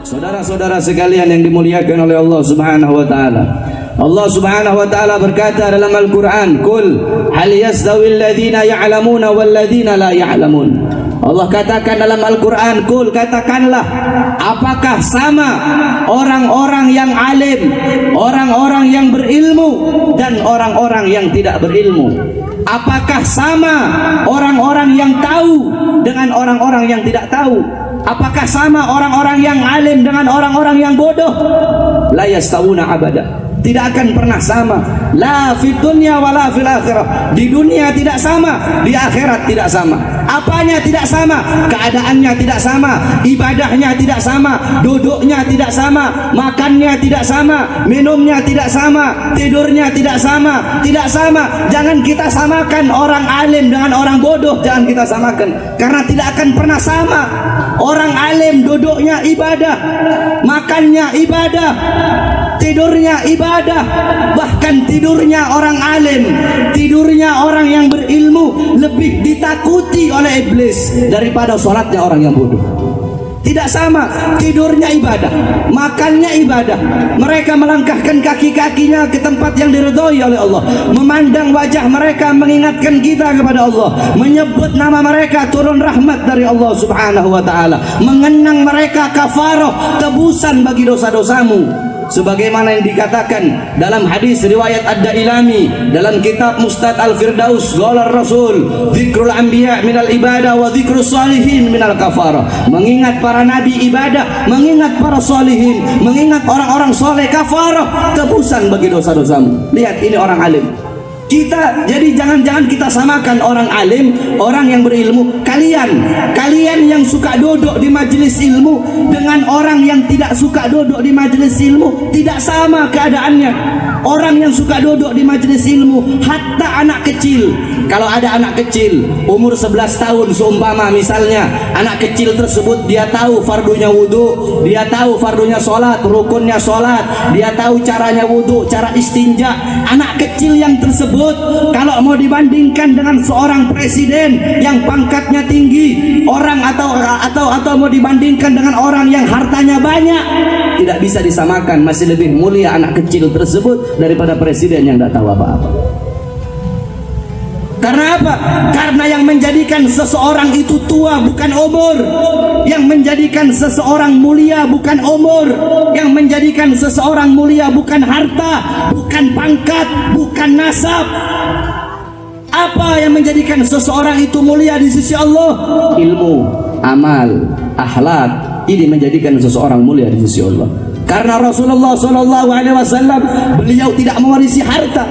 Saudara-saudara sekalian yang dimuliakan oleh Allah Subhanahu wa taala. Allah Subhanahu wa taala berkata dalam Al-Qur'an, "Qul hal yastawil ladzina ya'lamuna wal ladzina la ya'lamun." Allah katakan dalam Al-Qur'an, "Qul," katakanlah, apakah sama orang-orang yang alim, orang-orang yang berilmu dan orang-orang yang tidak berilmu? Apakah sama orang-orang yang tahu dengan orang-orang yang tidak tahu? Apakah sama orang-orang yang alim dengan orang-orang yang bodoh? La yastawuna abada. Tidak akan pernah sama. La fid dunya wala fil akhirah. Di dunia tidak sama, di akhirat tidak sama. Apanya tidak sama? Keadaannya tidak sama, ibadahnya tidak sama, duduknya tidak sama, makannya tidak sama, minumnya tidak sama, tidurnya tidak sama, tidak sama. Jangan kita samakan orang alim dengan orang bodoh, jangan kita samakan, karena tidak akan pernah sama. Orang alim duduknya ibadah, makannya ibadah, tidurnya ibadah. Bahkan tidurnya orang alim, tidurnya orang yang berilmu lebih ditakuti oleh iblis daripada sholatnya orang yang bodoh. Tidak sama, tidurnya ibadah, makannya ibadah. Mereka melangkahkan kaki-kakinya ke tempat yang diridhoi oleh Allah, memandang wajah mereka mengingatkan kita kepada Allah, menyebut nama mereka turun rahmat dari Allah Subhanahu wa taala, mengenang mereka kafarah, tebusan bagi dosa-dosamu. Sebagaimana yang dikatakan dalam hadis riwayat Ad-Dailami dalam kitab Mustad Al-Firdaus, qala Rasul, dzikrul anbiya minal ibadah wa dzikrus shalihin minal kafarah. Mengingat para nabi ibadah, mengingat para sholihin, mengingat orang-orang soleh kafarah, tebusan bagi dosa-dosamu. Lihat, ini orang alim. Jadi jangan-jangan kita samakan orang alim, orang yang berilmu. Kalian yang suka duduk di majelis ilmu dengan orang yang tidak suka duduk di majelis ilmu, tidak sama keadaannya. Orang yang suka duduk di majelis ilmu, hatta anak kecil, kalau ada anak kecil umur 11 tahun seumpama, misalnya anak kecil tersebut dia tahu fardunya wudu, dia tahu fardunya sholat, rukunnya sholat, dia tahu caranya wudu, cara istinja. Anak kecil yang tersebut kalau mau dibandingkan dengan seorang presiden yang pangkatnya tinggi, orang atau mau dibandingkan dengan orang yang hartanya banyak, tidak bisa disamakan. Masih lebih mulia anak kecil tersebut daripada presiden yang tidak tahu apa-apa. Karena apa? Karena yang menjadikan seseorang itu tua bukan umur, yang menjadikan seseorang mulia bukan umur, yang menjadikan seseorang mulia bukan harta, bukan pangkat, bukan nasab. Apa yang menjadikan seseorang itu mulia di sisi Allah? Ilmu, amal, akhlak. Ini menjadikan seseorang mulia di sisi Allah. Karena Rasulullah SAW beliau tidak mewarisi harta,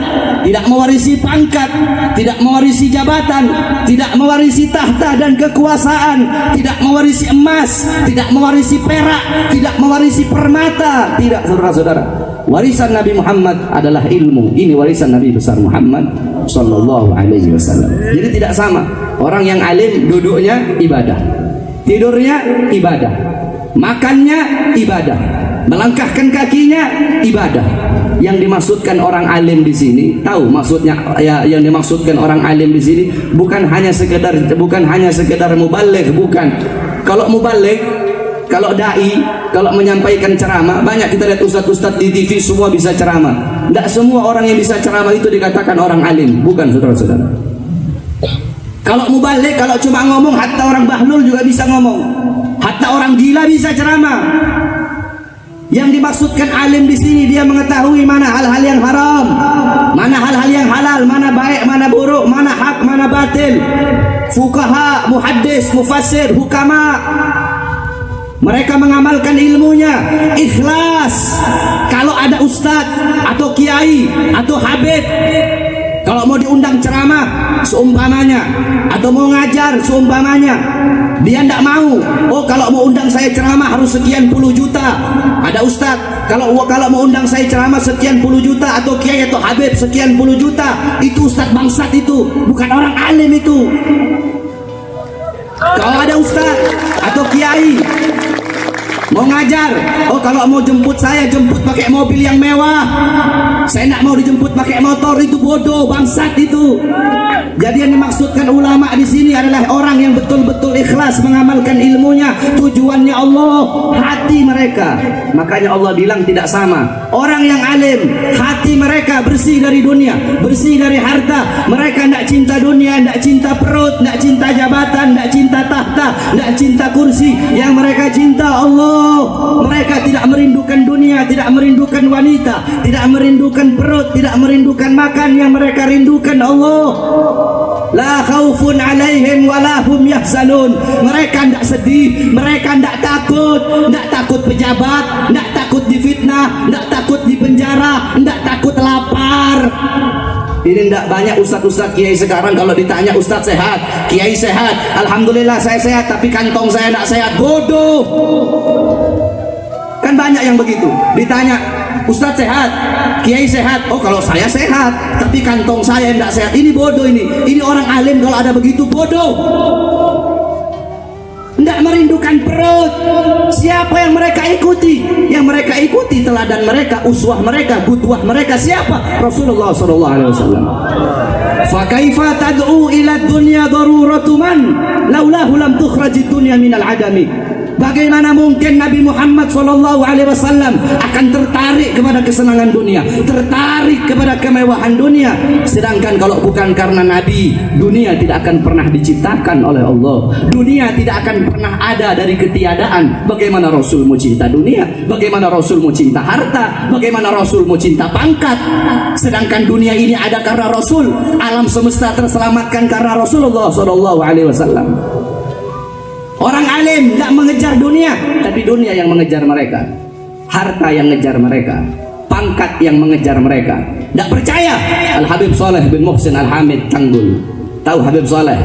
tidak mewarisi pangkat, tidak mewarisi jabatan, tidak mewarisi tahta dan kekuasaan, tidak mewarisi emas, tidak mewarisi perak, tidak mewarisi permata. Tidak, saudara-saudara. Warisan Nabi Muhammad adalah ilmu. Ini warisan Nabi besar Muhammad Sallallahu Alaihi Wasallam. Jadi tidak sama. Orang yang alim duduknya ibadah, tidurnya ibadah, makannya ibadah, melangkahkan kakinya ibadah. Yang dimaksudkan orang alim di sini, tahu maksudnya ya, yang dimaksudkan orang alim di sini bukan hanya sekedar mubaligh, bukan. Kalau mubaligh, kalau dai, kalau menyampaikan ceramah, banyak kita lihat ustadz-ustadz di TV semua bisa ceramah. Tidak semua orang yang bisa ceramah itu dikatakan orang alim, bukan, saudara-saudara. Kalau mubaligh, kalau cuma ngomong, hatta orang bahlul juga bisa ngomong, hatta orang gila bisa ceramah. Yang dimaksudkan alim di sini, dia mengetahui mana hal-hal yang haram, mana hal-hal yang halal, mana baik, mana buruk, mana hak, mana batil. Fuqaha, muhaddis, mufassir, hukama, mereka mengamalkan ilmunya, ikhlas. Kalau ada ustadz atau kiai atau habib, kalau mau diundang ceramah seumpamanya, atau mau ngajar seumpamanya, dia tidak mau. Oh, kalau mau undang saya ceramah harus sekian puluh juta. Ada ustadz, kalau mau undang saya ceramah sekian puluh juta, atau kiai atau habib sekian puluh juta. Itu ustadz bangsat, itu bukan orang alim itu. Kalau ada ustadz atau kiai Mau ngajar, oh kalau mau jemput saya, jemput pakai mobil yang mewah. Saya tidak mau dijemput pakai motor, itu bodoh, bangsat itu. Jadi yang dimaksudkan ulama di sini adalah orang yang betul-betul ikhlas mengamalkan ilmunya, tujuannya Allah, hati mereka. Makanya Allah bilang tidak sama. Orang yang alim, hati mereka bersih dari dunia, bersih dari harta. Mereka tidak cinta dunia, tidak cinta perut, tidak cinta jabatan, tidak cinta tahta, tidak cinta kursi. Yang mereka cinta Allah. Mereka tidak merindukan dunia, tidak merindukan wanita, tidak merindukan perut, tidak merindukan makan. Yang mereka rindukan Allah. La khaufun alaihim walahum yahzanun. Mereka tidak sedih, mereka tidak takut pejabat, tidak takut difitnah, tidak takut di penjara, tidak takut lapar. Ini tidak banyak ustadz-ustadz kiai sekarang kalau ditanya ustadz sehat, kiai sehat, alhamdulillah saya sehat, tapi kantong saya tidak sehat. Bodoh. Kan banyak yang begitu. Ditanya ustadz sehat, kiai sehat, oh kalau saya sehat, tapi kantong saya tidak sehat. Ini bodoh ini. Ini orang alim kalau ada begitu bodoh. Tidak merindukan perut. Siapa yang mereka ikuti? Yang mereka ikuti teladan mereka, uswah mereka, qudwah mereka siapa? Rasulullah SAW. Fa kaifa tad'u ila dunya daruratu man laulahu lam tukhrajid dunya minal adami. Bagaimana mungkin Nabi Muhammad SAW akan tertarik kepada kesenangan dunia, tertarik kepada kemewahan dunia, sedangkan kalau bukan karena Nabi, dunia tidak akan pernah diciptakan oleh Allah. Dunia tidak akan pernah ada dari ketiadaan. Bagaimana Rasulmu cinta dunia? Bagaimana Rasulmu cinta harta? Bagaimana Rasulmu cinta pangkat? Sedangkan dunia ini ada karena Rasul. Alam semesta terselamatkan karena Rasulullah SAW. Orang alim tidak mengejar dunia, tapi dunia yang mengejar mereka, harta yang mengejar mereka, pangkat yang mengejar mereka. Tidak percaya? Al Habib Saleh bin Muhsin Al Hamid Tanggul. Tahu Habib Saleh?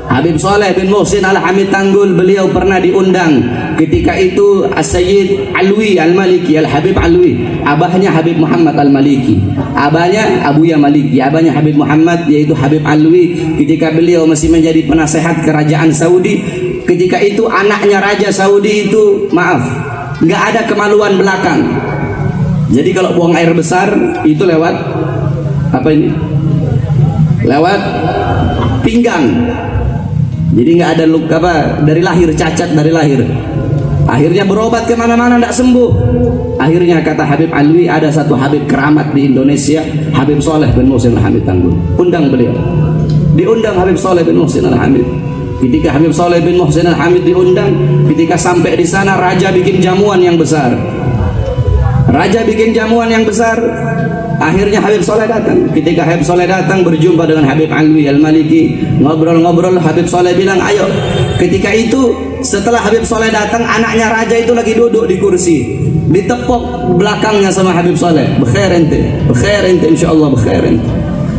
Habib Saleh bin Muhsin Al Hamid Tanggul, beliau pernah diundang. Ketika itu As-Sayyid Alwi Al-Maliki, Al-Habib Alwi, abahnya Habib Muhammad Al-Maliki, abahnya Abuya Maliki, abahnya Habib Muhammad yaitu Habib Alwi. Ketika beliau masih menjadi penasehat kerajaan Saudi, ketika itu anaknya Raja Saudi itu, maaf, nggak ada kemaluan belakang. Jadi kalau buang air besar itu lewat apa ini? Lewat pinggang. Jadi nggak ada luka apa dari lahir, cacat dari lahir. Akhirnya berobat kemana-mana tidak sembuh. Akhirnya kata Habib Alwi, ada satu Habib keramat di Indonesia, Habib Saleh bin Muhsin Al Hamid Tanggul. Undang beliau. Diundang Habib Saleh bin Muhsin Al Hamid. Ketika Habib Saleh bin Muhsin Al Hamid diundang, ketika sampai di sana raja bikin jamuan yang besar. Raja bikin jamuan yang besar. Akhirnya Habib Saleh datang. Ketika Habib Saleh datang berjumpa dengan Habib Alwi Al-Maliki, ngobrol-ngobrol, Habib Saleh bilang, "Ayo." Ketika itu setelah Habib Saleh datang, anaknya raja itu lagi duduk di kursi. Ditepuk belakangnya sama Habib Saleh. "Bekhair ente, insyaallah bekhair ente."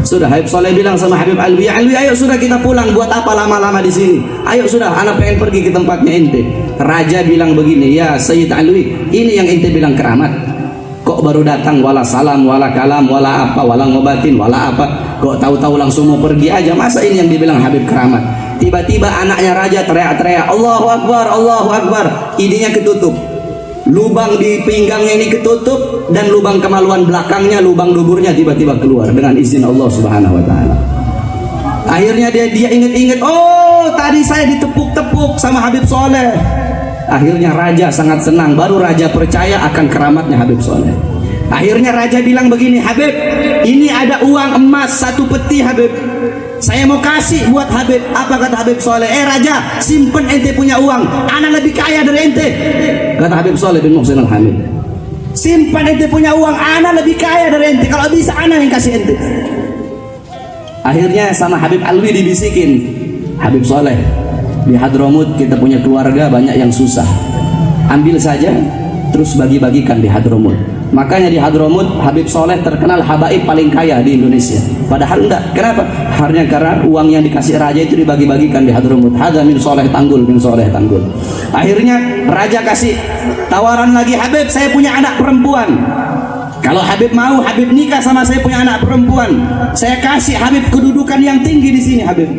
Sudah Habib Saleh bilang sama Habib Alwi, "Alwi, ayo sudah kita pulang, buat apa lama-lama di sini? Ayo sudah, anak pengen pergi ke tempatnya ente." Raja bilang begini, "Ya Sayyid Alwi, ini yang ente bilang keramat. Kok baru datang, wala salam, wala kalam, wala apa, wala ngobatin, wala apa. Kok tahu-tahu langsung mau pergi aja. Masa ini yang dibilang Habib keramat?" Tiba-tiba anaknya raja teriak-teriak, "Allahu Akbar, Allahu Akbar." Ininya ketutup. Lubang di pinggangnya ini ketutup, dan lubang kemaluan belakangnya, lubang duburnya tiba-tiba keluar dengan izin Allah Subhanahu wa taala. Akhirnya dia ingat-ingat, "Oh, tadi saya ditepuk-tepuk sama Habib Saleh." Akhirnya raja sangat senang, baru raja percaya akan keramatnya Habib Saleh. Akhirnya raja bilang begini, "Habib, ini ada uang emas 1 peti Habib. Saya mau kasih buat Habib." Apa kata Habib Saleh? "Raja, simpen ente punya uang. Ana lebih kaya dari ente." Kata Habib Saleh bin Muhsin Al Hamid, "Simpan ente punya uang. Ana lebih kaya dari ente. Kalau bisa ana yang kasih ente." Akhirnya sama Habib Alwi dibisikin, "Habib Saleh, di Hadramut kita punya keluarga banyak yang susah. Ambil saja, terus bagi-bagikan di Hadramut." Makanya di Hadramut Habib Saleh terkenal habaib paling kaya di Indonesia. Padahal enggak. Kenapa? Karena uang yang dikasih raja itu dibagi-bagikan di Hadramut. Hadza min Saleh Tanggul, min Saleh Tanggul. Akhirnya raja kasih tawaran lagi, "Habib, saya punya anak perempuan. Kalau Habib mau, Habib nikah sama saya punya anak perempuan. Saya kasih Habib kedudukan yang tinggi di sini, Habib."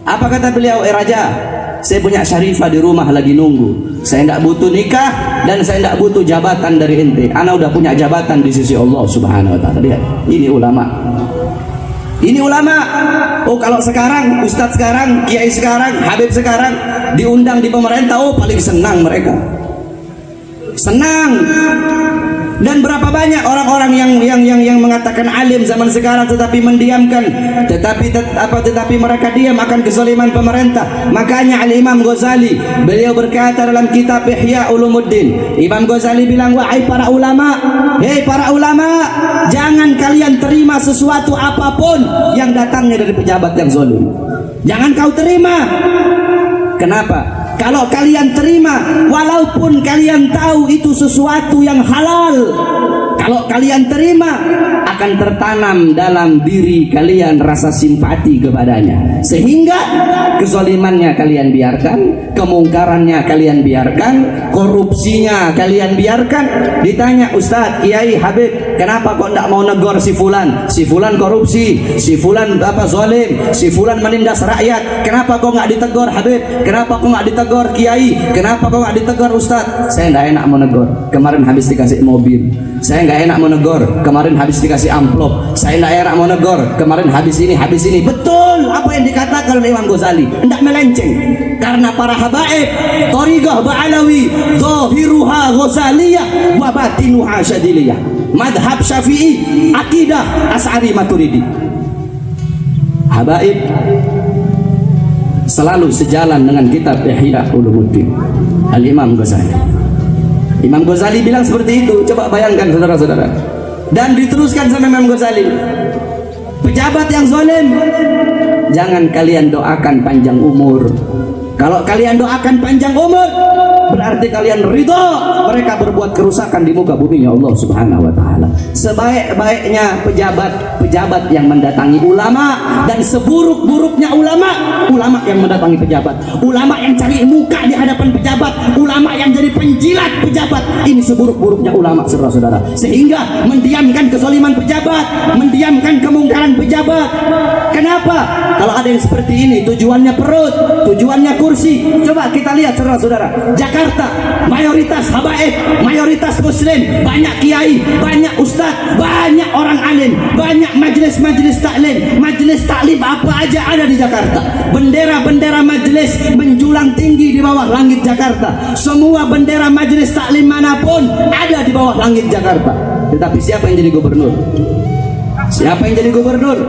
Apa kata beliau? "Raja, saya punya Syarifah di rumah lagi nunggu. Saya tidak butuh nikah dan saya tidak butuh jabatan dari ente. Ana udah punya jabatan di sisi Allah Subhanahu wa taala. Lihat, ini ulama. Ini ulama. Oh, kalau sekarang ustadz sekarang, kiai sekarang, habib sekarang diundang di pemerintah, oh paling senang mereka. Senang. Dan berapa banyak orang-orang yang mengatakan alim zaman sekarang tetapi mendiamkan, tetapi mereka diam akan kezaliman pemerintah. Makanya Al-Imam Ghazali, beliau berkata dalam kitab Ihya Ulumuddin, Imam Ghazali bilang, wahai para ulama, hei para ulama, jangan kalian terima sesuatu apapun yang datangnya dari pejabat yang zalim. Jangan kau terima. Kenapa? Kalau kalian terima, walaupun kalian tahu itu sesuatu yang halal, kalau kalian terima, akan tertanam dalam diri kalian rasa simpati kepadanya, sehingga kezalimannya kalian biarkan, kemungkarannya kalian biarkan, korupsinya kalian biarkan. Ditanya, Ustadz, Kiai, Habib, kenapa kok tidak mau negor si fulan? Si fulan korupsi, si fulan zalim, si fulan menindas rakyat. Kenapa kok nggak ditegur, Habib? Kenapa kok nggak ditegur, Kiai? Kenapa kok nggak ditegur, Ustadz? Saya nggak enak menegur. Kemarin habis dikasih mobil. Saya nggak enak menegur. Kemarin habis dikasih amplop. Saya nggak enak menegur. Kemarin habis ini, habis ini. Betul apa yang dikatakan oleh Imam Ghazali. Tidak melenceng. Karena para habaib, Thariqah Ba'alawi, zahiruha Ghazaliyah, wa batinuha Syadiliyah. Madhab Syafi'i, akidah Asy'ari Maturidi. Habaib selalu sejalan dengan kitab Ihya Ulumuddin Al-Imam Ghazali. Imam Ghazali bilang seperti itu. Coba bayangkan saudara-saudara. Dan diteruskan sama Imam Ghazali, pejabat yang zalim jangan kalian doakan panjang umur. Kalau kalian doakan panjang umur, berarti kalian ridho mereka berbuat kerusakan di muka bumi ya Allah Subhanahu wa taala. Sebaik-baiknya pejabat yang mendatangi ulama, dan seburuk-buruknya ulama yang mendatangi pejabat. Ulama yang cari muka di hadapan pejabat, ulama yang jadi penjilat pejabat. Ini seburuk-buruknya ulama, saudara-saudara. Sehingga mendiamkan kezaliman pejabat, mendiamkan kemungkaran pejabat. Kenapa? Kalau ada yang seperti ini, tujuannya perut, tujuannya kursi. Coba kita lihat saudara-saudara, Jakarta mayoritas habaib, mayoritas muslim, banyak kiai, banyak ustadz, banyak orang alim, banyak majelis-majelis taklim, majelis taklim apa aja ada di Jakarta. Bendera-bendera majelis menjulang tinggi di bawah langit Jakarta. Semua bendera majelis taklim manapun ada di bawah langit Jakarta. Tetapi siapa yang jadi gubernur? Siapa yang jadi gubernur?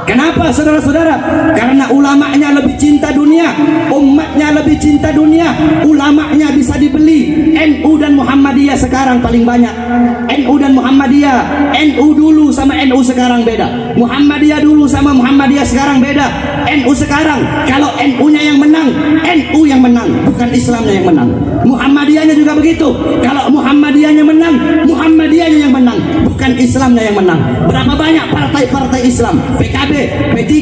Kenapa saudara-saudara? Karena ulamanya lebih cinta dunia, umatnya lebih cinta dunia, ulamanya bisa dibeli. NU dan Muhammadiyah sekarang paling banyak. NU dan Muhammadiyah, NU dulu sama NU sekarang beda. Muhammadiyah dulu sama Muhammadiyah sekarang beda. NU sekarang, kalau NU-nya yang menang, NU yang menang, bukan Islamnya yang menang. Muhammadiyahnya juga begitu. Kalau Muhammadiyahnya menang, Muhammadiyahnya yang menang, bukan Islamnya yang menang. Berapa banyak partai-partai Islam? PKB, P3,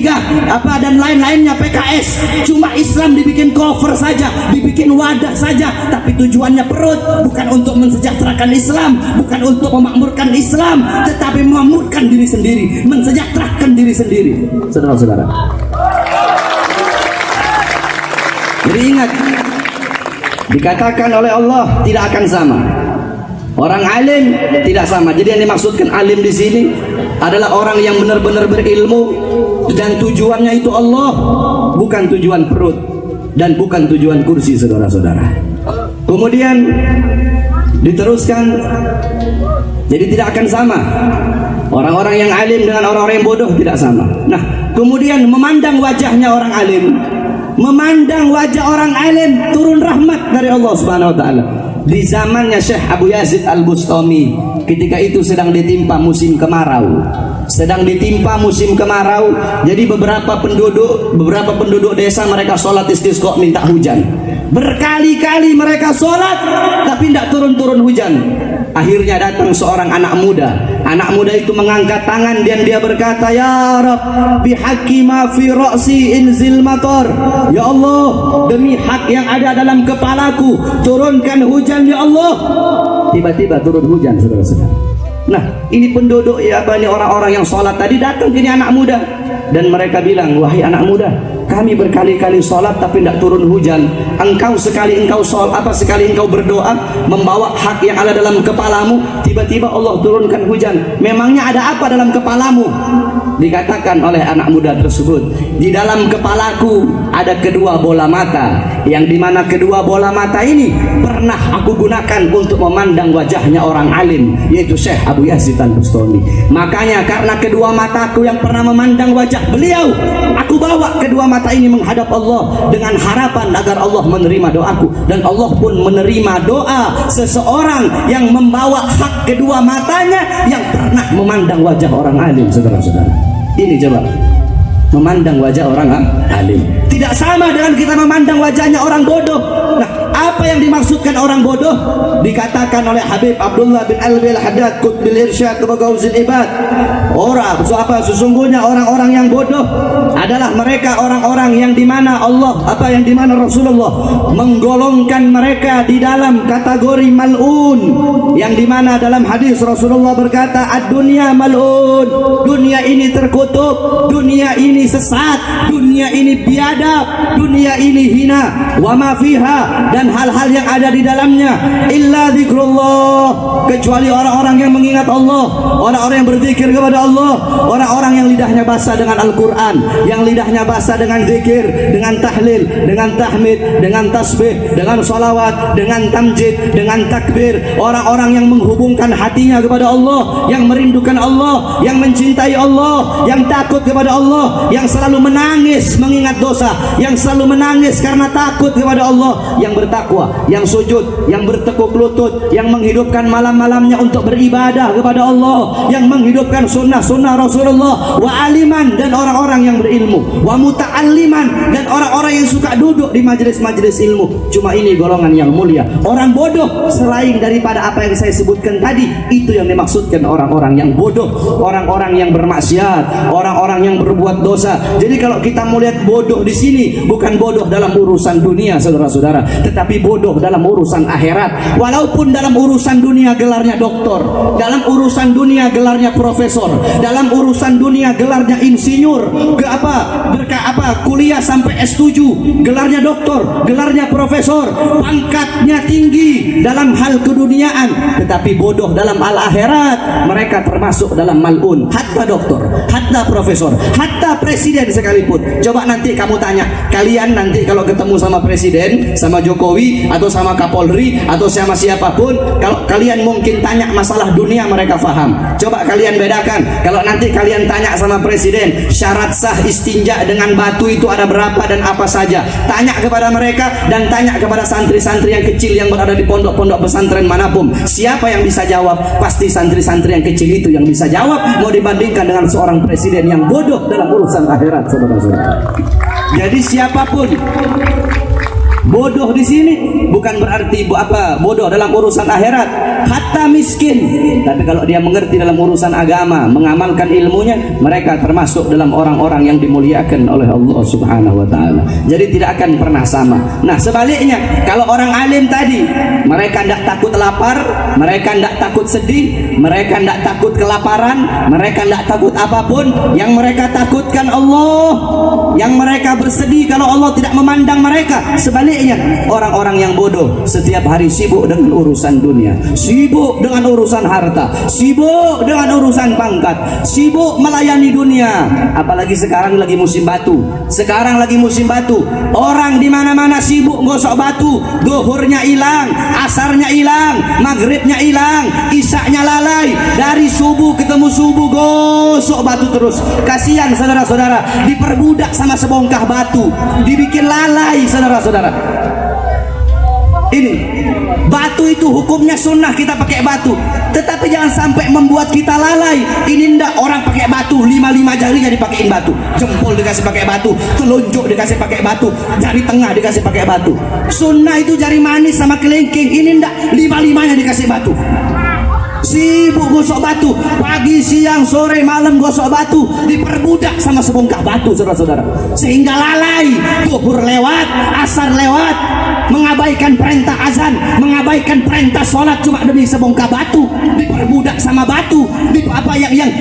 dan lain-lainnya, PKS. Cuma Islam dibikin cover saja, dibikin wadah saja, tapi tujuannya perut, bukan untuk mensejahterakan Islam, bukan untuk memakmurkan Islam, tetapi memakmurkan diri sendiri, mensejahterakan diri sendiri. Saudara-saudara, jadi ingat, dikatakan oleh Allah tidak akan sama. Orang alim tidak sama. Jadi yang dimaksudkan alim di sini adalah orang yang benar-benar berilmu dan tujuannya itu Allah, bukan tujuan perut dan bukan tujuan kursi, saudara-saudara. Kemudian diteruskan, jadi tidak akan sama. Orang-orang yang alim dengan orang-orang yang bodoh tidak sama. Nah, kemudian memandang wajahnya orang alim, memandang wajah orang alim, turun rahmat dari Allah Subhanahu wa taala. Di zamannya Syekh Abu Yazid Al-Bustami, ketika itu sedang ditimpa musim kemarau. Jadi beberapa penduduk desa mereka sholat istisqa minta hujan. Berkali-kali mereka sholat tapi tidak turun-turun hujan. Akhirnya datang seorang anak muda. Anak muda itu mengangkat tangan dan dia berkata, ya Rabb, bihaqqi ma fi ra'si inzil matar. Ya Allah, demi hak yang ada dalam kepalaku, turunkan hujan ya Allah. Tiba-tiba turun hujan, saudara-saudara. Nah, ini penduduk ini orang-orang yang sholat tadi datang, ini anak muda, dan mereka bilang, wahai anak muda, kami berkali-kali sholat tapi tidak turun hujan. Engkau sekali engkau berdoa membawa hak yang ada dalam kepalamu, tiba-tiba Allah turunkan hujan. Memangnya ada apa dalam kepalamu? Dikatakan oleh anak muda tersebut, di dalam kepalaku ada kedua bola mata, yang dimana kedua bola mata ini pernah aku gunakan untuk memandang wajahnya orang alim, yaitu Syekh Abu Yazid Al-Bustami. Makanya karena kedua mataku yang pernah memandang wajah beliau, aku bawa kedua mata ini menghadap Allah dengan harapan agar Allah menerima doaku. Dan Allah pun menerima doa seseorang yang membawa hak kedua matanya yang pernah memandang wajah orang alim. Saudara-saudara, ini coba memandang wajah orang alim tidak sama dengan kita memandang wajahnya orang bodoh. Nah, apa yang dimaksudkan orang bodoh? Dikatakan oleh Habib Abdullah bin Alwi Al-Haddad Qutbil Irsyad wa Gauzul Ibad, sesungguhnya orang-orang yang bodoh adalah mereka orang-orang yang dimana Allah yang dimana Rasulullah menggolongkan mereka di dalam kategori mal'un, yang dimana dalam hadis Rasulullah berkata, ad-dunya mal'un, dunia ini terkutuk, dunia ini sesat, dunia ini biadab, dunia ini hina, wa ma fiha, dan hal-hal yang ada di dalamnya, illa zikrullah, kecuali orang-orang yang mengingat Allah, orang-orang yang berzikir kepada Allah, orang-orang yang lidahnya basah dengan Al-Quran, yang lidahnya basah dengan zikir, dengan tahlil, dengan tahmid, dengan tasbih, dengan salawat, dengan tamjid, dengan takbir, orang-orang yang menghubungkan hatinya kepada Allah, yang merindukan Allah, yang mencintai Allah, yang takut kepada Allah, yang selalu menangis mengingat dosa, yang selalu menangis karena takut kepada Allah, yang bertakwa, yang sujud, yang bertekuk lutut, yang menghidupkan malam-malamnya untuk beribadah kepada Allah, yang menghidupkan sunnah-sunnah Rasulullah, wa aliman, dan orang-orang yang berilmu, wa muta'alliman, dan orang-orang yang suka duduk di majelis-majelis ilmu. Cuma ini golongan yang mulia. Orang bodoh selain daripada apa yang saya sebutkan tadi, itu yang dimaksudkan orang-orang yang bodoh, orang-orang yang bermaksiat, orang-orang yang berbuat dosa. Jadi kalau kita melihat bodoh di sini, bukan bodoh dalam urusan dunia, saudara-saudara, tetapi bodoh dalam urusan akhirat. Walaupun dalam urusan dunia gelarnya doktor, dalam urusan dunia gelarnya profesor, dalam urusan dunia gelarnya insinyur, kuliah sampai S7, gelarnya doktor, gelarnya profesor, pangkatnya tinggi dalam hal keduniaan, tetapi bodoh dalam al-akhirat, mereka termasuk dalam mal'un. Hatta doktor, hatta profesor, hatta presiden sekalipun. Coba nanti kamu tanya, kalian nanti kalau ketemu sama presiden, sama Jokowi, atau sama Kapolri, atau sama siapapun, kalau kalian mungkin tanya masalah dunia, mereka faham. Coba kalian bedakan, kalau nanti kalian tanya sama presiden, syarat sah istinja dengan batu itu ada berapa dan apa saja, tanya kepada mereka dan tanya kepada santri-santri yang kecil yang berada di pondok-pondok pesantren manapun, siapa yang bisa jawab? Pasti santri-santri yang kecil itu yang bisa jawab, mau dibandingkan dengan seorang presiden yang bodoh dalam urusan akhirat, saudara-saudara. Jadi siapapun bodoh di sini bukan berarti bodoh dalam urusan akhirat, hatta miskin. Tapi kalau dia mengerti dalam urusan agama, mengamalkan ilmunya, mereka termasuk dalam orang-orang yang dimuliakan oleh Allah Subhanahu wa taala. Jadi tidak akan pernah sama. Nah, sebaliknya, kalau orang alim tadi, mereka tidak takut lapar, mereka tidak takut sedih, mereka tidak takut kelaparan, mereka tidak takut apapun. Yang mereka takutkan Allah, yang mereka bersedih kalau Allah tidak memandang mereka. Sebaliknya, orang-orang yang bodoh setiap hari sibuk dengan urusan dunia, sibuk dengan urusan harta, sibuk dengan urusan pangkat, sibuk melayani dunia. Apalagi sekarang lagi musim batu. Sekarang lagi musim batu. Orang di mana-mana sibuk gosok batu. Duhurnya hilang, asarnya hilang, maghribnya hilang, isaknya lalai. Dari subuh ketemu subuh gosok batu terus. Kasihan saudara-saudara, diperbudak sama sebongkah batu, dibikin lalai saudara-saudara. Ini batu itu hukumnya sunnah, kita pakai batu, tetapi jangan sampai membuat kita lalai. Ini ndak, orang pakai batu, 5 jarinya dipakein batu, jempol dikasih pakai batu, telunjuk dikasih pakai batu, jari tengah dikasih pakai batu. Sunnah itu jari manis sama kelingking, ini ndak, 5-5-nya dikasih batu. Sibuk gosok batu, pagi, siang, sore, malam gosok batu, diperbudak sama sebongkah batu, saudara-saudara, sehingga lalai. Zuhur lewat, asar lewat, mengabaikan perintah azan, mengabaikan perintah sholat cuma demi sebongkah batu, diperbudak sama batu,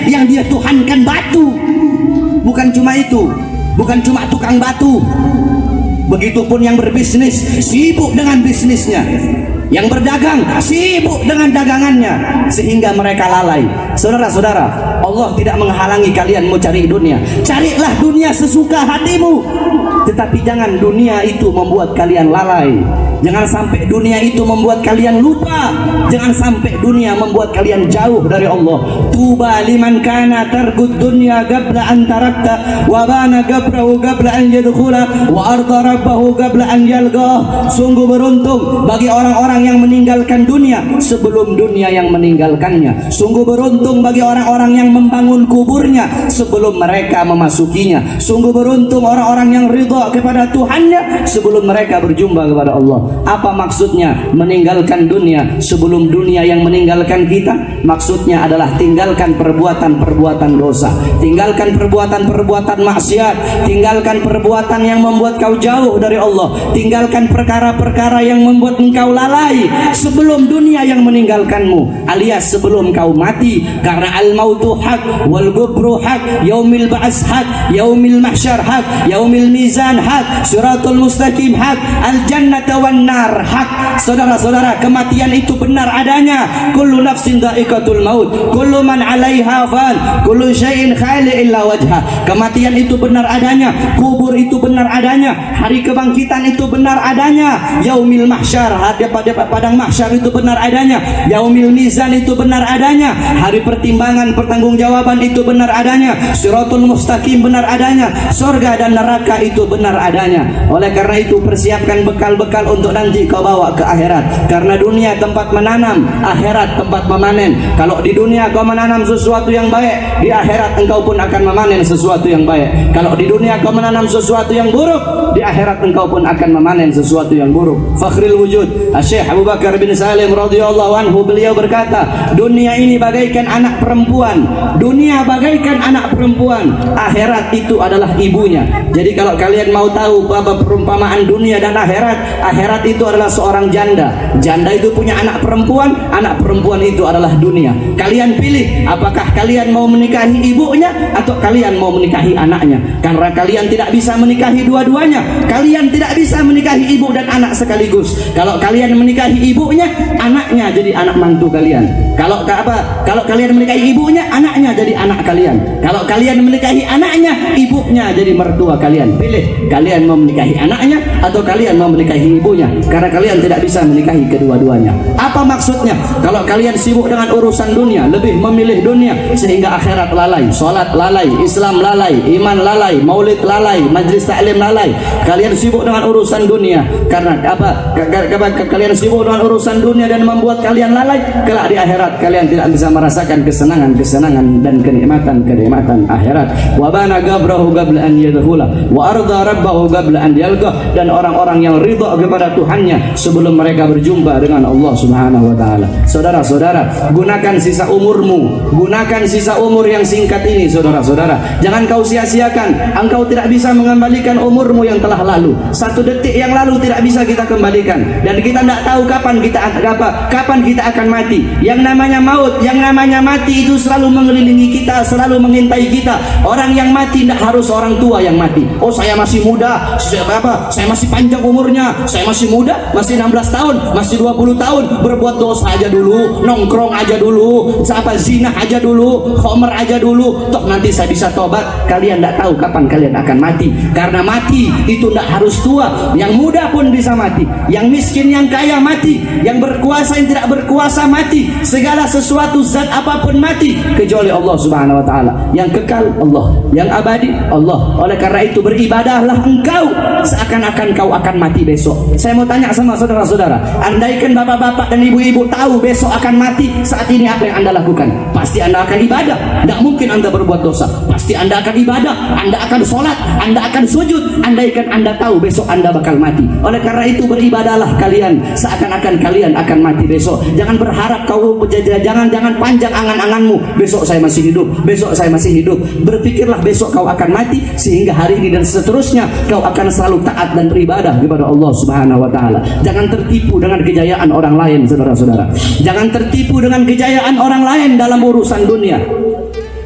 yang dia tuhankan batu. Bukan cuma itu, bukan cuma tukang batu. Begitupun yang berbisnis sibuk dengan bisnisnya, yang berdagang sibuk dengan dagangannya, sehingga mereka lalai. Saudara-saudara, Allah tidak menghalangi kalian mau cari dunia. Carilah dunia sesuka hatimu, tetapi jangan dunia itu membuat kalian lalai. Jangan sampai dunia itu membuat kalian lupa. Jangan sampai dunia membuat kalian jauh dari Allah. Tuba liman kana targud dunya qabla an tarakta wa bana qabrahu qabla an yadkhula wa arda rabbahu qabla an yalqa. Sungguh beruntung bagi orang-orang yang meninggalkan dunia sebelum dunia yang meninggalkannya. Sungguh beruntung bagi orang-orang yang membangun kuburnya sebelum mereka memasukinya. Sungguh beruntung orang-orang yang ridha kepada Tuhannya sebelum mereka berjumpa kepada Allah. Apa maksudnya meninggalkan dunia sebelum dunia yang meninggalkan kita? Maksudnya adalah tinggalkan perbuatan-perbuatan dosa, tinggalkan perbuatan-perbuatan maksiat, tinggalkan perbuatan yang membuat kau jauh dari Allah, tinggalkan perkara-perkara yang membuat engkau lalai sebelum dunia yang meninggalkanmu, alias sebelum kau mati. Karena al-mautu haq, wal kubru haq, yaumil ba'as haq, yaumil mahsyar haq, yaumil mizan haq, siratul mustaqim haq, al-jannata wan nar haq. Saudara-saudara, kematian itu benar adanya. Kullu nafsin dha'iqatul maut, kullu man 'alaiha fan, kullu syai'in khali illa wajha. Kematian itu benar adanya, kubur itu benar adanya, hari kebangkitan itu benar adanya, yaumil mahsyar, pada padang mahsyar itu benar adanya, yaumil mizan itu benar adanya, hari pertimbangan pertanggungjawaban itu benar adanya, siratul mustaqim benar adanya, surga dan neraka itu benar adanya. Oleh karena itu persiapkan bekal-bekal untuk nanti kau bawa ke akhirat. Karena dunia tempat menanam, akhirat tempat memanen. Kalau di dunia kau menanam sesuatu yang baik, di akhirat engkau pun akan memanen sesuatu yang baik. Kalau di dunia kau menanam sesuatu yang buruk, di akhirat engkau pun akan memanen sesuatu yang buruk. Fakhrul wujud Syekh Abu Bakar bin Salim radhiyallahu anhu, beliau berkata, dunia ini bagaikan anak perempuan, dunia bagaikan anak perempuan, akhirat itu adalah ibunya. Jadi kalau kalian mau tahu apa perumpamaan dunia dan akhirat, akhirat itu adalah seorang janda. Janda itu punya anak perempuan itu adalah dunia. Kalian pilih, apakah kalian mau menikahi ibunya atau kalian mau menikahi anaknya? Karena kalian tidak bisa menikahi dua-duanya. Kalian tidak bisa menikahi ibu dan anak sekaligus. Kalau kalian menikahi ibunya, anaknya jadi anak mantu kalian. Kalau kalian menikahi ibunya, anaknya jadi anak kalian. Kalau kalian menikahi anaknya, ibunya jadi mertua kalian. Pilih, kalian mau menikahi anaknya atau kalian mau menikahi ibunya? Karena kalian tidak bisa menikahi kedua-duanya. Apa maksudnya? Kalau kalian sibuk dengan urusan dunia, lebih memilih dunia, sehingga akhirat lalai, sholat lalai, Islam lalai, iman lalai, maulid lalai, majlis taklim lalai. Kalian sibuk dengan urusan dunia. Karena apa? Kalian sibuk dengan urusan dunia dan membuat kalian lalai. Kelak di akhirat kalian tidak bisa merasakan kesenangan dan kenikmatan akhirat. Wa bana qabrahu qabla an yadkhula wa arda rabbahu qabla an yalqa. Dan orang-orang yang ridha kepada Tuhannya sebelum mereka berjumpa dengan Allah Subhanahu wa taala. Saudara-saudara, gunakan sisa umurmu, gunakan sisa umur yang singkat ini, saudara-saudara. Jangan kau sia-siakan. Engkau tidak bisa mengembalikan umurmu yang telah lalu. Satu detik yang lalu tidak bisa kita kembalikan, dan kita tidak tahu kapan kita akan mati. Yang namanya maut, yang namanya mati itu selalu mengelilingi kita, selalu mengintai kita. Orang yang mati tidak harus orang tua yang mati. Oh, saya masih muda, saya masih panjang umurnya, saya masih muda, masih 16 tahun, masih 20 tahun, berbuat dosa aja dulu, nongkrong aja dulu, zina aja dulu, khomer aja dulu, toh nanti saya bisa tobat. Kalian tidak tahu kapan kalian akan mati. Karena mati itu tidak harus tua, yang muda pun bisa mati, yang miskin, yang kaya mati, yang berkuasa, yang tidak berkuasa mati, segala sesuatu zat apapun mati, kecuali Allah Subhanahu wa taala. Yang kekal Allah, yang abadi Allah. Oleh karena itu beribadahlah engkau seakan-akan kau akan mati besok. Saya mau tanya sama saudara-saudara, andaikan bapak-bapak dan ibu-ibu tahu besok akan mati, saat ini apa yang Anda lakukan? Pasti Anda akan ibadah. Tidak mungkin Anda berbuat dosa. Pasti Anda akan ibadah, Anda akan sholat, Anda akan sujud, andaikan Anda tahu besok Anda bakal mati. Oleh karena itu beribadahlah kalian seakan-akan kalian akan mati besok. Jangan berharap kau, jangan panjang angan-anganmu, besok saya masih hidup, besok saya masih hidup. Berpikirlah besok kau akan mati, sehingga hari ini dan seterusnya kau akan selalu taat dan beribadah kepada Allah Subhanahu wa taala. Jangan tertipu dengan kejayaan orang lain, saudara-saudara. Jangan tertipu dengan kejayaan orang lain dalam urusan dunia.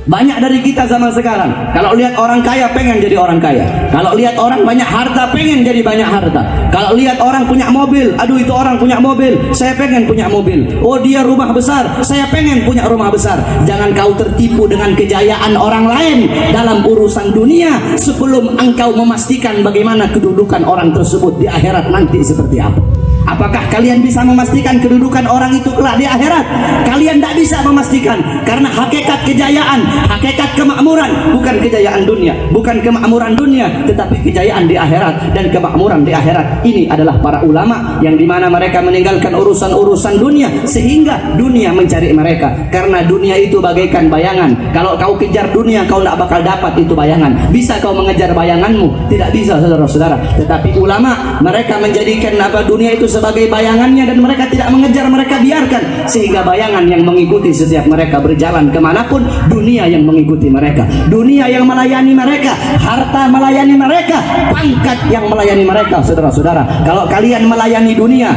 Banyak dari kita zaman sekarang, kalau lihat orang kaya pengen jadi orang kaya, kalau lihat orang banyak harta pengen jadi banyak harta, kalau lihat orang punya mobil, aduh itu orang punya mobil, saya pengen punya mobil, oh dia rumah besar, saya pengen punya rumah besar. Jangan kau tertipu dengan kejayaan orang lain dalam urusan dunia sebelum engkau memastikan bagaimana kedudukan orang tersebut di akhirat nanti seperti apa. Apakah kalian bisa memastikan kedudukan orang itu kelak di akhirat? Kalian tidak bisa memastikan, karena hakikat kejayaan, hakikat kemakmuran bukan kejayaan dunia, bukan kemakmuran dunia, tetapi kejayaan di akhirat. Dan kemakmuran di akhirat ini adalah para ulama, yang dimana mereka meninggalkan urusan-urusan dunia sehingga dunia mencari mereka. Karena dunia itu bagaikan bayangan, kalau kau kejar dunia kau tidak bakal dapat itu bayangan. Bisa kau mengejar bayanganmu? Tidak bisa, saudara-saudara. Tetapi ulama, mereka menjadikan dunia itu sebagai bayangannya, dan mereka tidak mengejar, mereka biarkan sehingga bayangan yang mengikuti setiap mereka berjalan kemanapun, dunia yang mengikuti mereka, dunia yang melayani mereka, harta melayani mereka, pangkat yang melayani mereka. Saudara-saudara, kalau kalian melayani dunia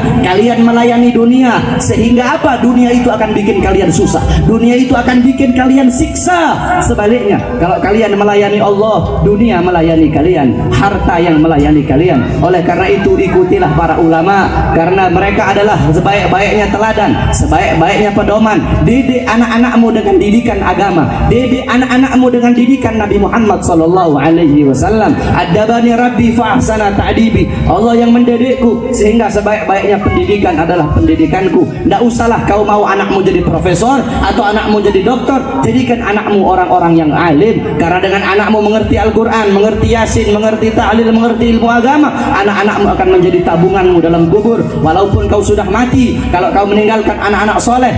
sehingga apa? Dunia itu akan bikin kalian susah, dunia itu akan bikin kalian siksa. Sebaliknya, kalau kalian melayani Allah, dunia melayani kalian, harta yang melayani kalian. Oleh karena itu ikutilah para ulama, karena mereka adalah sebaik-baiknya teladan, sebaik-baiknya pedoman. Didik anak-anakmu dengan didikan agama, didik anak-anakmu dengan didikan Nabi Muhammad sallallahu alaihi wasallam. Adabani Rabbi fa ahsana ta'dibi. Allah yang mendidikku sehingga sebaik-baiknya pendidikan adalah pendidikanku. Tidak usahlah kau mau anakmu jadi profesor atau anakmu jadi doktor, jadikan anakmu orang-orang yang alim. Karena dengan anakmu mengerti Al-Quran, mengerti Yasin, mengerti ta'lil, mengerti ilmu agama, anak-anakmu akan menjadi tabunganmu dalam kubur. Walaupun kau sudah mati, kalau kau meninggalkan anak-anak soleh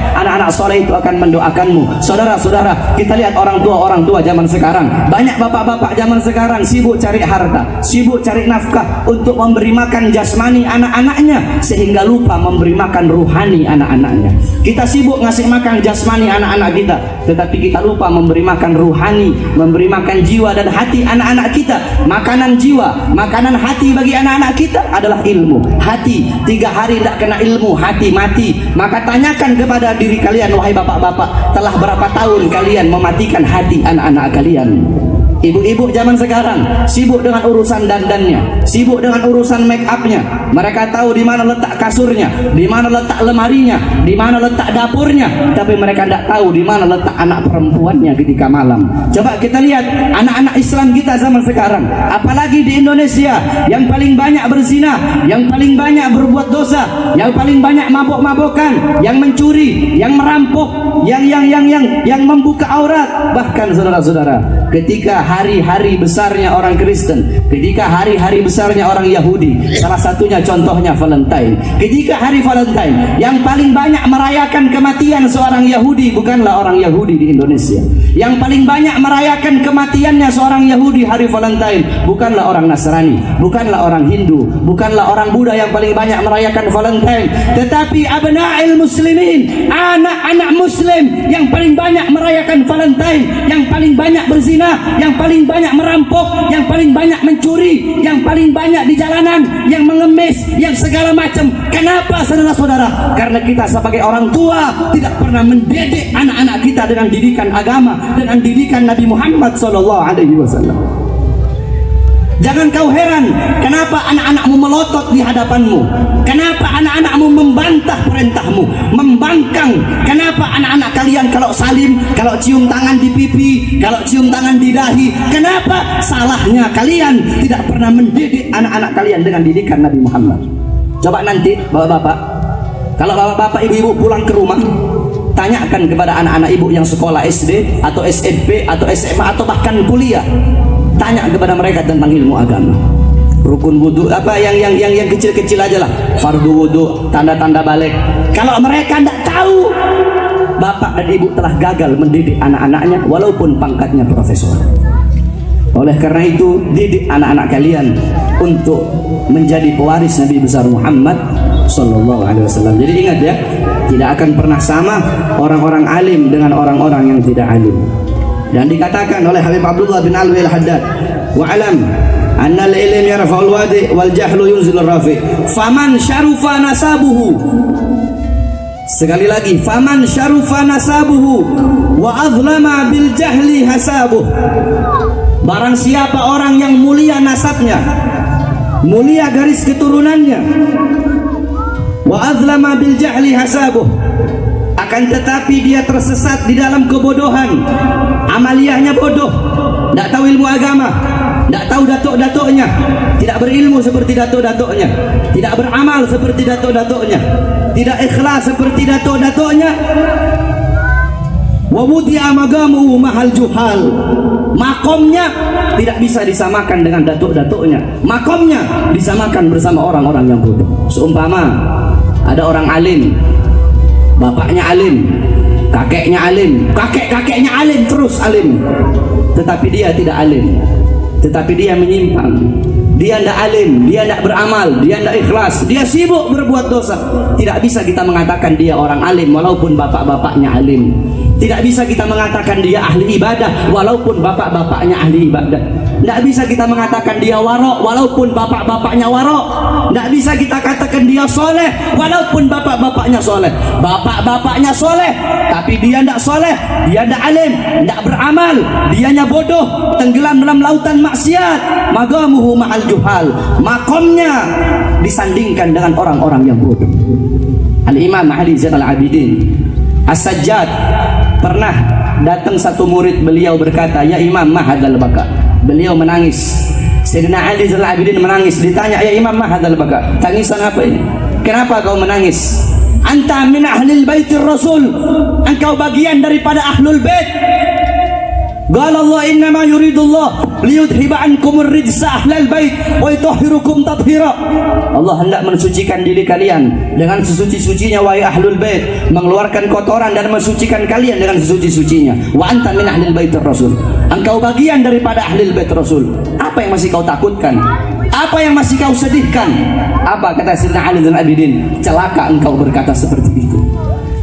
itu akan mendoakanmu. Saudara-saudara, kita lihat orang tua zaman sekarang, banyak bapak-bapak zaman sekarang sibuk cari harta, sibuk cari nafkah untuk memberi makan jasmani anak-anaknya, sehingga lupa memberi makan ruhani anak-anaknya. Kita sibuk ngasih makan jasmani anak-anak kita, tetapi kita lupa memberi makan ruhani, memberi makan jiwa dan hati anak-anak kita. Makanan jiwa, makanan hati bagi anak-anak kita adalah ilmu. Hati 3 hari tidak kena ilmu, hati mati. Maka tanyakan kepada diri kalian, wahai bapak-bapak, telah berapa tahun kalian mematikan hati anak-anak kalian? Ibu-ibu zaman sekarang sibuk dengan urusan dandannya, sibuk dengan urusan make upnya. Mereka tahu di mana letak kasurnya, di mana letak lemarinya, di mana letak dapurnya, tapi mereka tidak tahu di mana letak anak perempuannya ketika malam. Coba kita lihat anak-anak Islam kita zaman sekarang, apalagi di Indonesia, yang paling banyak berzina, yang paling banyak berbuat dosa, yang paling banyak mabok-mabokan, yang mencuri, yang merampok, yang membuka aurat. Bahkan saudara-saudara, ketika hari-hari besarnya orang Kristen, ketika hari-hari besarnya orang Yahudi, salah satunya contohnya Valentine. Ketika hari Valentine, yang paling banyak merayakan kematian seorang Yahudi bukanlah orang Yahudi di Indonesia. Yang paling banyak merayakan kematiannya seorang Yahudi hari Valentine bukanlah orang Nasrani, bukanlah orang Hindu, bukanlah orang Buddha yang paling banyak merayakan Valentine, tetapi abna'il muslimin, anak-anak muslim yang paling banyak merayakan Valentine, yang paling banyak berzina, yang paling banyak merampok, yang paling banyak mencuri, yang paling banyak di jalanan, yang mengemis, yang segala macam. Kenapa saudara-saudara? Karena kita sebagai orang tua tidak pernah mendidik anak-anak kita dengan didikan agama, dengan didikan Nabi Muhammad SAW. Jangan kau heran kenapa anak-anakmu melotot di hadapanmu, kenapa anak-anakmu membantah perintahmu, membangkang. Kenapa anak-anak kalian kalau salim, kalau cium tangan di pipi, kalau cium tangan di dahi? Kenapa? Salahnya kalian tidak pernah mendidik anak-anak kalian dengan didikan Nabi Muhammad. Coba nanti bapak-bapak, kalau bapak-bapak ibu-ibu pulang ke rumah, tanyakan kepada anak-anak ibu yang sekolah SD atau SMP atau SMA atau bahkan kuliah. Tanya kepada mereka tentang ilmu agama. Rukun wudhu, apa yang kecil-kecil aja lah. Fardu wudhu, tanda-tanda balik. Kalau mereka tidak tahu, bapak dan ibu telah gagal mendidik anak-anaknya walaupun pangkatnya profesor. Oleh karena itu, didik anak-anak kalian untuk menjadi pewaris Nabi besar Muhammad sallallahu alaihi wasallam. Jadi ingat ya, tidak akan pernah sama orang-orang alim dengan orang-orang yang tidak alim. Dan dikatakan oleh Habib Abdullah bin Alwi al-Haddad, wa'alam anna al-ilm yarfa'ul wadi wal jahlu yunzilur rafi, faman syarufa nasabuhu Sekali lagi, faman syarufa nasabuhu wa azlama bil jahli hasabuh. Barang siapa orang yang mulia nasabnya, mulia garis keturunannya, wa azlama bil jahli hasabuh, akan tetapi dia tersesat di dalam kebodohan, amaliyahnya bodoh, tidak tahu ilmu agama, tidak tahu datuk-datuknya, tidak berilmu seperti datuk-datuknya, tidak beramal seperti datuk-datuknya, tidak ikhlas seperti datuk-datuknya. Wa wudi'a magamu mahal juhal, makomnya tidak bisa disamakan dengan datuk-datuknya, makomnya disamakan bersama orang-orang yang bodoh. Seumpama ada orang alim, bapaknya alim, kakeknya alim, kakek-kakeknya alim, terus alim, tetapi dia tidak alim, tetapi dia menyimpang, dia tidak alim, dia tidak beramal, dia tidak ikhlas, dia sibuk berbuat dosa. Tidak bisa kita mengatakan dia orang alim walaupun bapak-bapaknya alim. Tidak bisa kita mengatakan dia ahli ibadah walaupun bapak-bapaknya ahli ibadah. Tidak bisa kita mengatakan dia warok walaupun bapak-bapaknya warok. Tidak bisa kita katakan dia soleh walaupun bapak-bapaknya soleh. Bapak-bapaknya soleh tapi dia tidak soleh, dia tidak alim, tidak beramal, dianya bodoh, tenggelam dalam lautan maksiat. Magamuhu ma'al juhal, makomnya disandingkan dengan orang-orang yang bodoh. Al-Imam Ali Zainal Abidin As-Sajjad pernah datang satu murid beliau berkata, "Ya Imam, ma hadzal baka?" Beliau menangis. Sayyidina Ali Zainal Abidin menangis. Ditanya, "Ya Imam, ma hadzal baka?" Tangisan apa ini? Kenapa kau menangis? Anta min ahlil baitir rasul, engkau bagian daripada ahlul bait. Qala Allah innama yuridullah liyudhiba ankumur rijsa ahlal bait wa yutahhirukum tathira. Allah hendak mensucikan diri kalian dengan sesuci-sucinya wahai ahlul bait, mengeluarkan kotoran dan mensucikan kalian dengan sesuci-sucinya. Wa anta min ahlil baitir rasul, engkau bagian daripada ahlul bait rasul. Apa yang masih kau takutkan? Apa yang masih kau sedihkan? Apa kata Sayyidina Ali Zainal Abidin? Celaka engkau berkata seperti itu.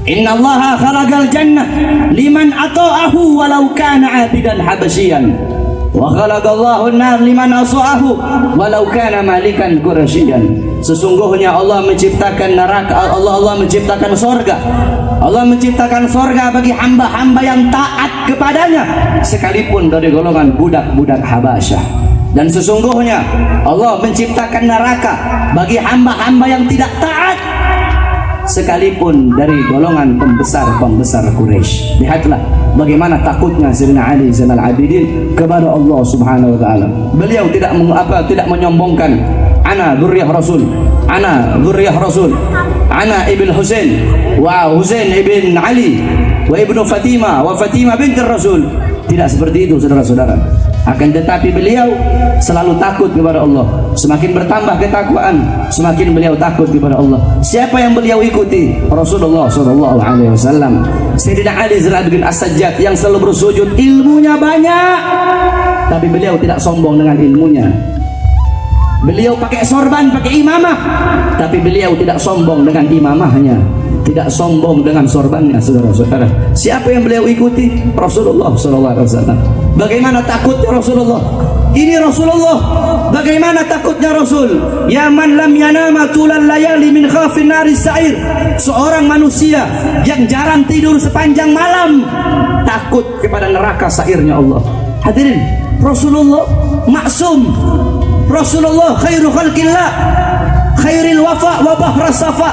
Inna Allaha khalaqal jannah liman ata'ahu walau kana 'abidan habasyian, wa khalaqallahu an-nar liman asa'ahu walau kana malikan qurasyian. Sesungguhnya Allah menciptakan neraka, Allah menciptakan sorga, Allah menciptakan sorga bagi hamba-hamba yang taat kepadanya sekalipun dari golongan budak-budak Habasyah. Dan sesungguhnya Allah menciptakan neraka bagi hamba-hamba yang tidak taat sekalipun dari golongan pembesar-pembesar Quraisy. Lihatlah bagaimana takutnya Sayyidina Ali Zainal Abidin kepada Allah Subhanahu wa taala. Beliau tidak menyombongkan ana dzurriyyah Rasul, ana dzurriyyah Rasul, ana ibn Husain wa Husain ibn Ali wa ibnu Fatimah wa Fatimah binti Rasul. Tidak seperti itu saudara-saudara. Akan tetapi beliau selalu takut kepada Allah. Semakin bertambah ketakwaan, semakin beliau takut kepada Allah. Siapa yang beliau ikuti? Rasulullah SAW. Sayyidina Ali Zainal Abidin As-Sajjad yang selalu bersujud, ilmunya banyak, tapi beliau tidak sombong dengan ilmunya. Beliau pakai sorban, pakai imamah, tapi beliau tidak sombong dengan imamahnya, tidak sombong dengan sorbannya, saudara-saudara. Siapa yang beliau ikuti? Rasulullah SAW. Bagaimana takutnya Rasulullah? Ini Rasulullah. Bagaimana takutnya Rasul? Ya man lam yanama tulal layali min khafin naris sa'ir. Seorang manusia yang jarang tidur sepanjang malam, takut kepada neraka sairnya Allah. Hadirin, Rasulullah maksum. Rasulullah khairu khalqillah, khairil wafa wa bahras safa.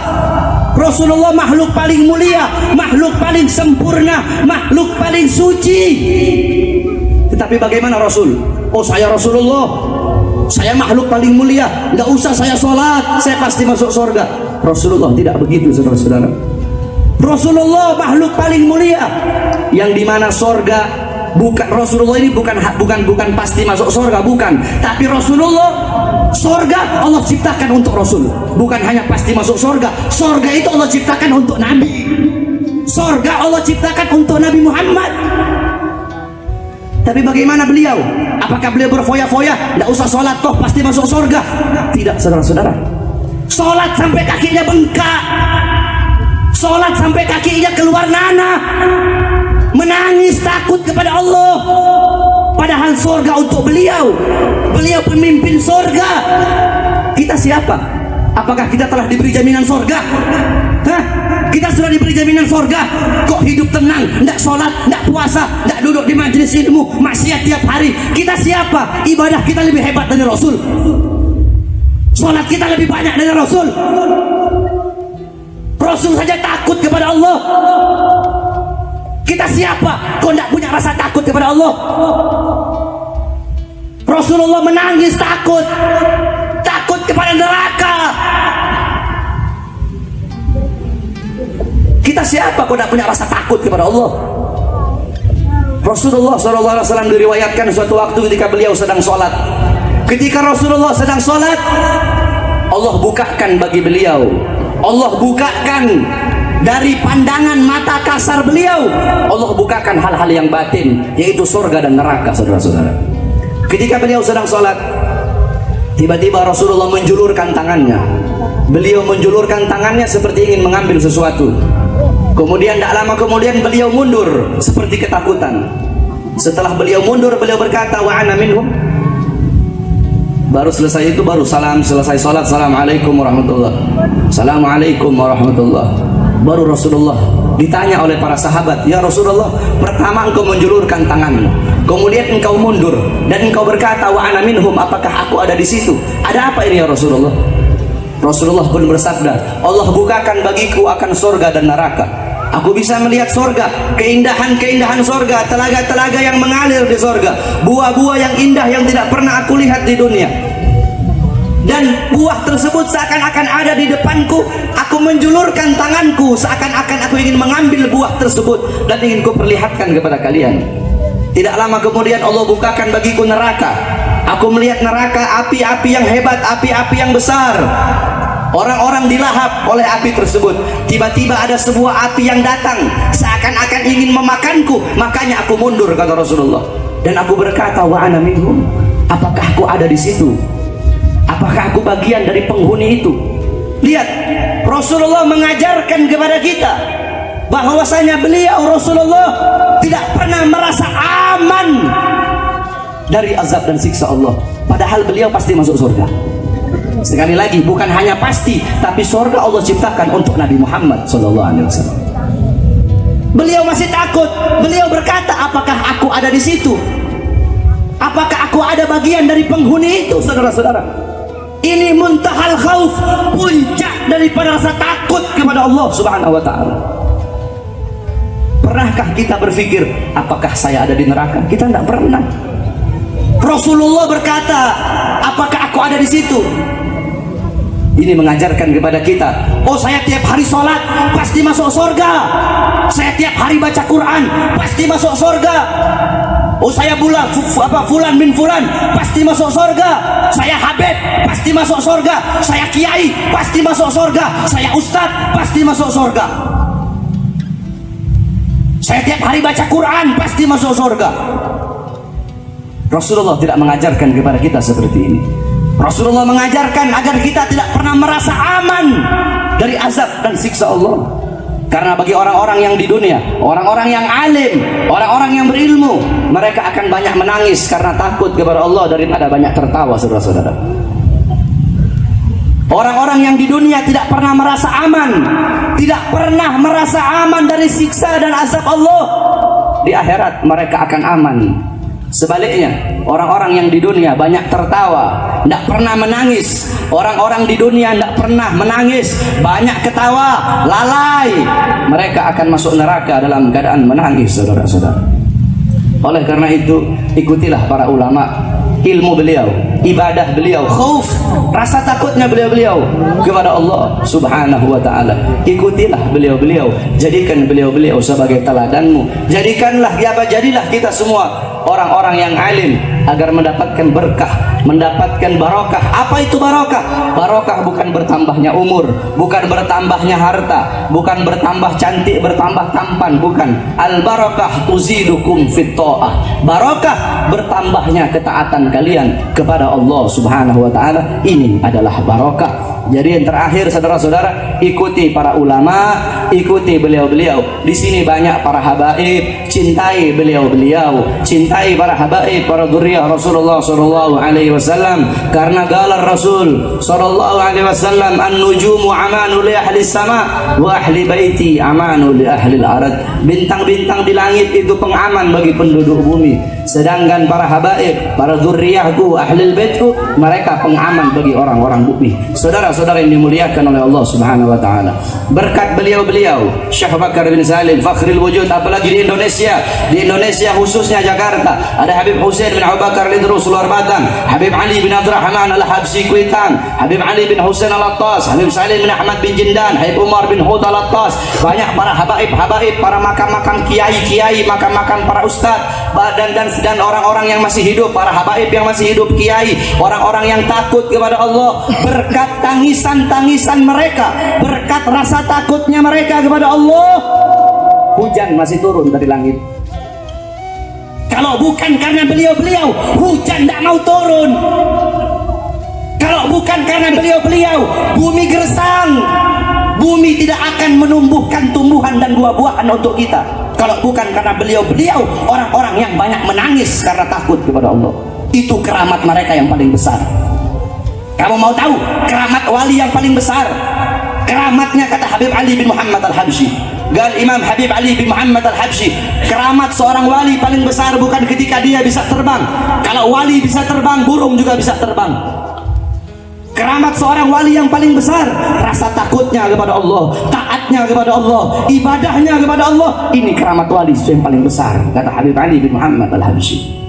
Rasulullah makhluk paling mulia, makhluk paling sempurna, makhluk paling suci. Tetapi bagaimana Rasul? Oh, saya Rasulullah, saya makhluk paling mulia, nggak usah saya sholat, saya pasti masuk surga. Rasulullah tidak begitu, saudara-saudara. Rasulullah makhluk paling mulia, yang dimana surga bukan Rasulullah ini bukan pasti masuk surga, bukan. Tapi Rasulullah, surga Allah ciptakan untuk Rasul, bukan hanya pasti masuk surga. Surga itu Allah ciptakan untuk Nabi. Surga Allah ciptakan untuk Nabi Muhammad. Tapi bagaimana beliau? Apakah beliau berfoya-foya? Tidak usah sholat, toh pasti masuk surga? Tidak, saudara-saudara. Sholat sampai kakinya bengkak, sholat sampai kakinya keluar nanah, menangis takut kepada Allah. Padahal surga untuk beliau. Beliau pemimpin surga. Kita siapa? Apakah kita telah diberi jaminan surga? Hah? Kita sudah diberi jaminan surga, kok hidup tenang, tidak sholat, tidak puasa, tidak duduk di majelis ilmu, maksiat tiap hari. Kita siapa? Ibadah kita lebih hebat dari Rasul, sholat kita lebih banyak dari Rasul. Rasul saja takut kepada Allah. Kita siapa? Kok tidak punya rasa takut kepada Allah? Rasulullah menangis takut kepada neraka. Kita siapa kok tidak punya rasa takut kepada Allah? Rasulullah SAW diriwayatkan suatu waktu ketika beliau sedang sholat. Ketika Rasulullah sedang sholat, Allah bukakan bagi beliau, Allah bukakan dari pandangan mata kasar beliau, Allah bukakan hal-hal yang batin, yaitu surga dan neraka, saudara-saudara. Ketika beliau sedang sholat, tiba-tiba Rasulullah menjulurkan tangannya. Beliau menjulurkan tangannya seperti ingin mengambil sesuatu. Kemudian tidak lama kemudian beliau mundur seperti ketakutan. Setelah beliau mundur, beliau berkata, wa ana minhum. Baru selesai itu, baru selesai sholat, assalamualaikum warahmatullah, assalamualaikum warahmatullah. Baru Rasulullah ditanya oleh para sahabat, ya Rasulullah, pertama engkau menjulurkan tanganmu, kemudian engkau mundur dan engkau berkata wa ana minhum, apakah aku ada di situ? Ada apa ini ya Rasulullah? Rasulullah pun bersabda, Allah bukakan bagiku akan surga dan neraka. Aku bisa melihat surga, keindahan-keindahan surga, telaga-telaga yang mengalir di surga, buah-buah yang indah yang tidak pernah aku lihat di dunia. Dan buah tersebut seakan-akan ada di depanku. Aku menjulurkan tanganku seakan-akan aku ingin mengambil buah tersebut dan ingin kuperlihatkan kepada kalian. Tidak lama kemudian Allah bukakan bagiku neraka. Aku melihat neraka, api-api yang hebat, api-api yang besar. Orang-orang dilahap oleh api tersebut. Tiba-tiba ada sebuah api yang datang seakan-akan ingin memakanku. Makanya aku mundur, kata Rasulullah. Dan aku berkata, wa ana minhum. Apakah aku ada di situ? Apakah aku bagian dari penghuni itu? Lihat, Rasulullah mengajarkan kepada kita bahwasanya beliau Rasulullah tidak pernah merasa aman dari azab dan siksa Allah. Padahal beliau pasti masuk surga. Sekali lagi, bukan hanya pasti, tapi surga Allah ciptakan untuk Nabi Muhammad SAW. Beliau masih takut. Beliau berkata, apakah aku ada di situ? Apakah aku ada bagian dari penghuni itu, saudara-saudara? Ini muntahal khauf, puncak daripada rasa takut kepada Allah Subhanahu wa ta'ala. Pernahkah kita berpikir, apakah saya ada di neraka? Kita tidak pernah. Rasulullah berkata, apakah aku ada di situ? Ini mengajarkan kepada kita, oh saya tiap hari sholat pasti masuk surga, saya tiap hari baca Quran pasti masuk surga, oh saya fulan bin fulan pasti masuk surga, saya habib pasti masuk surga, saya kiai pasti masuk surga, saya ustadz pasti masuk surga, saya tiap hari baca Quran pasti masuk surga. Rasulullah tidak mengajarkan kepada kita seperti ini. Rasulullah mengajarkan agar kita tidak pernah merasa aman dari azab dan siksa Allah. Karena bagi orang-orang yang di dunia, orang-orang yang alim, orang-orang yang berilmu, mereka akan banyak menangis karena takut kepada Allah daripada banyak tertawa, saudara-saudara. Orang-orang yang di dunia tidak pernah merasa aman, tidak pernah merasa aman dari siksa dan azab Allah. Di akhirat mereka akan aman. Sebaliknya, orang-orang yang di dunia banyak tertawa, tidak pernah menangis. Orang-orang di dunia tidak pernah menangis, banyak ketawa, lalai. Mereka akan masuk neraka dalam keadaan menangis, saudara-saudara. Oleh karena itu, ikutilah para ulama, ilmu beliau, ibadah beliau, khauf, rasa takutnya beliau-beliau kepada Allah Subhanahu wa ta'ala. Ikutilah beliau-beliau, jadikan beliau-beliau sebagai teladanmu. Jadilah kita semua orang-orang yang alim agar mendapatkan berkah, mendapatkan barokah. Apa itu barokah? Barokah bukan bertambahnya umur, bukan bertambahnya harta, bukan bertambah cantik, bertambah tampan, bukan. Al barokah tuzidukum fit ta'ah. Barokah bertambahnya ketaatan kalian kepada Allah Subhanahu wa ta'ala. Ini adalah barokah. Jadi yang terakhir saudara-saudara, ikuti para ulama, ikuti beliau-beliau. Di sini banyak para habaib, cintai beliau-beliau, cintai para habaib, para dzurriyyah Rasulullah sallallahu alaihi wasallam. Karena galar Rasul sallallahu alaihi wasallam, an-nujumu amanu li ahli sama wa ahli baiti amanu li ahli al-ard. Bintang-bintang di langit itu pengaman bagi penduduk bumi, sedangkan para habaib, para dzurriyyahku, ahli baitku, mereka pengaman bagi orang-orang bumi. Saudara-saudara yang dimuliakan oleh Allah Subhanahu wa taala, berkat beliau-beliau Syekh Bakar bin Salim Fakhrul Wujud, apalagi di Indonesia khususnya Jakarta, ada Habib Husain bin Abu Bakar Lidrus luar Batang, Habib Ali bin Abdurrahman Al-Habsyi Kuitang, Habib Ali bin Husain Al-Attas, Habib Salim bin Ahmad bin Jindan, Habib Umar bin Hud Al-Attas. Banyak para habaib, para makam-makam kiai, makam-makam para ustadz, dan orang-orang yang masih hidup, para habaib yang masih hidup, kiai, orang-orang yang takut kepada Allah. Berkat tangisan mereka, berkat rasa takutnya mereka kepada Allah, hujan masih turun dari langit. Kalau bukan karena beliau-beliau, hujan tidak mau turun. Kalau bukan karena beliau-beliau, bumi gersang. Bumi tidak akan menumbuhkan tumbuhan dan buah-buahan untuk kita. Kalau bukan karena beliau-beliau, orang-orang yang banyak menangis karena takut kepada Allah. Itu keramat mereka yang paling besar. Kamu mau tahu keramat wali yang paling besar? Keramatnya kata Habib Ali bin Muhammad Al-Habsyi. Gal Imam Habib Ali bin Muhammad Al-Habsyi, keramat seorang wali paling besar bukan ketika dia bisa terbang. Kalau wali bisa terbang, burung juga bisa terbang. Keramat seorang wali yang paling besar, rasa takutnya kepada Allah, taatnya kepada Allah, ibadahnya kepada Allah. Ini keramat wali yang paling besar, kata Habib Ali bin Muhammad Al-Habsyi.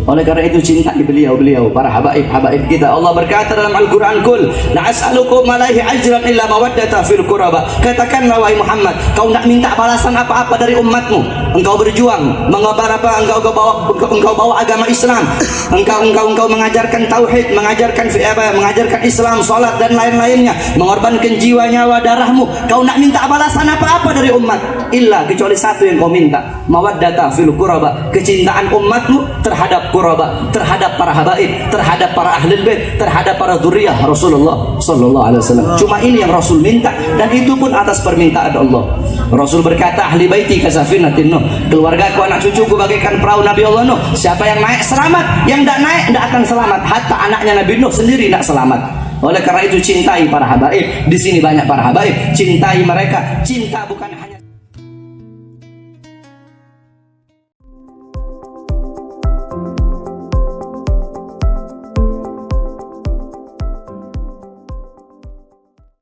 Oleh karena itu cintai beliau-beliau, para habaib kita. Allah berkata dalam Al-Quran, Qul la as'alukum alaihi ajran illa mawaddata fil quraba. Katakanlah wahai Muhammad, kau nak minta balasan apa-apa dari umatmu. Engkau berjuang, mengabar apa? Engkau bawa agama Islam. Engkau mengajarkan tauhid, mengajarkan Islam, salat dan lain-lainnya, mengorbankan jiwa, nyawa, darahmu. Kau nak minta balasan apa-apa dari umat, illa kecuali satu yang kau minta, mawaddata fil quraba, kecintaan umatmu terhadap quraba, terhadap para habaib, terhadap para ahli bait, terhadap para dzurriyyah Rasulullah sallallahu alaihi wasallam. Cuma ini yang Rasul minta, dan itu pun atas permintaan Allah. Rasul berkata, ahli baiti kasafinatin Nuh, keluargaku, anak cucuku bagaikan perahu Nabi Allah Nuh. Siapa yang naik selamat, yang tidak naik tidak akan selamat. Hatta anaknya Nabi Nuh sendiri tidak selamat. Oleh karena itu cintai para habaib. Di sini banyak para habaib, cintai mereka. Cinta bukan